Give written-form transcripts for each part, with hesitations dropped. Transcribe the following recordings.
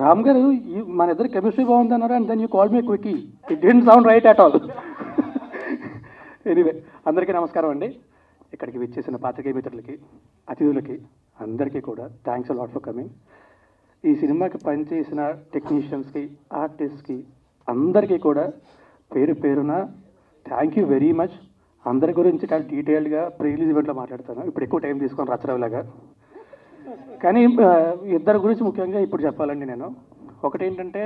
రామ్ గారు మన ఇద్దరు కెమిస్ట్రీ బాగుంది అన్నారు and then you call me quickie. It didn't sound right at all. Anyway, అందరికీ నమస్కారం అండి. ఇక్కడికి విచ్చేసిన పాత్రికేయ మిత్రులకి, అతిథులకి అందరికీ కూడా థ్యాంక్స్ లాట్ ఫర్ కమింగ్. ఈ సినిమాకి పనిచేసిన టెక్నీషియన్స్కి, ఆర్టిస్ట్కి అందరికీ కూడా పేరు పేరున థ్యాంక్ యూ వెరీ మచ్. అందరి గురించి చాలా డీటెయిల్డ్గా ప్రీ రిలీజ్ ఈవెంట్లో మాట్లాడతాను, ఇప్పుడు ఎక్కువ టైం తీసుకొని రచరవిలాగా. కానీ ఇద్దరి గురించి ముఖ్యంగా ఇప్పుడు చెప్పాలండి. నేను ఒకటేంటంటే,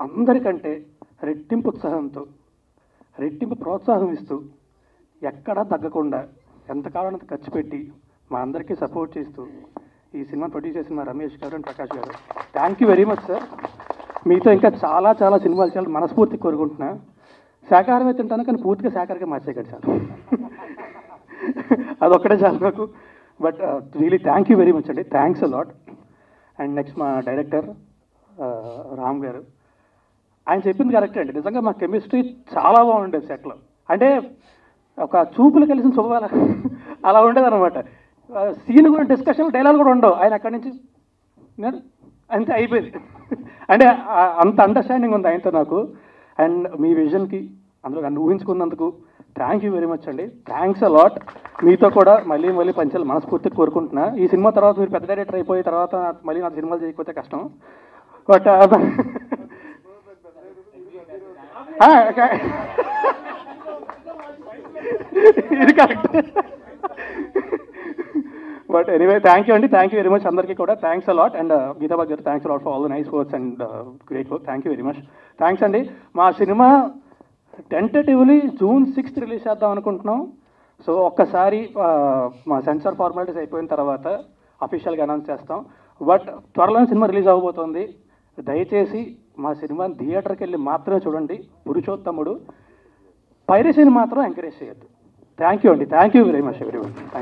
అందరికంటే రెట్టింపు ఉత్సాహంతో, రెట్టింపు ప్రోత్సాహం ఇస్తూ, ఎక్కడా తగ్గకుండా ఎంతకాలం ఖర్చు పెట్టి మా అందరికీ సపోర్ట్ చేస్తూ ఈ సినిమా ప్రొడ్యూస్ చేసిన మా రమేష్ గారు అండ్ ప్రకాష్ గారు, thank you very much sir. మీతో ఇంకా చాలా చాలా సినిమాలు చాలా మనస్ఫూర్తి కోరుకుంటున్నా. శాకాహారమే తింటాను కానీ పూర్తిగా శాకాహారంగా మార్చేయగండి సార్. అదొక్కటే చాలు నాకు. But really thank you very much అండి, thanks a lot. And next మా డైరెక్టర్ రామ్ గారు, ఆయన చెప్పింది కరెక్ట్ అండి. నిజంగా మా కెమిస్ట్రీ చాలా బాగుండేది సెట్లో. అంటే ఒక చూపులు కలిసిన శుభాల అలా ఉండేది అనమాట. సీన్ కూడా డిస్కషన్, డైలాగ్ కూడా ఉండవు. ఆయన అక్కడి నుంచి అంతే అయిపోయింది. అంటే అంత అండర్స్టాండింగ్ ఉంది ఆయనతో నాకు. అండ్ మీ విజన్కి, అందులో నన్ను ఊహించుకున్నందుకు థ్యాంక్ యూ వెరీ మచ్ అండి, థ్యాంక్స్ అ లాట్. మీతో కూడా మళ్ళీ మళ్ళీ పంచాలి మనస్ఫూర్తిగా కోరుకుంటున్నా. ఈ సినిమా తర్వాత మీరు పెద్ద డైరెక్టర్ అయిపోయిన తర్వాత మళ్ళీ నాకు సినిమాలు చేయకపోతే కష్టం. బట్ ఇది correct. But anyway thank you అండి, థ్యాంక్ యూ వెరీ మచ్ అందరికీ కూడా థ్యాంక్స్ అ లాట్. అండ్ గీతాబాద్ గారు thanks lot for all the nice words and great work. Thank you very much, thanks అండి. మా cinema tentatively June 6th release చేద్దాం అనుకుంటున్నాం. So ఒక్కసారి మా సెన్సార్ ఫార్మాలిటీస్ అయిపోయిన తర్వాత అఫీషియల్గా అనౌన్స్ చేస్తాం. బట్ త్వరలోనే సినిమా రిలీజ్ అవ్వబోతోంది. దయచేసి మా సినిమాని థియేటర్కి వెళ్ళి మాత్రమే చూడండి. పురుషోత్తముడు. పైరసీని మాత్రం ఎంకరేజ్ చేయొద్దు. థ్యాంక్ యూ అండి, thank you very much everyone. Thank you.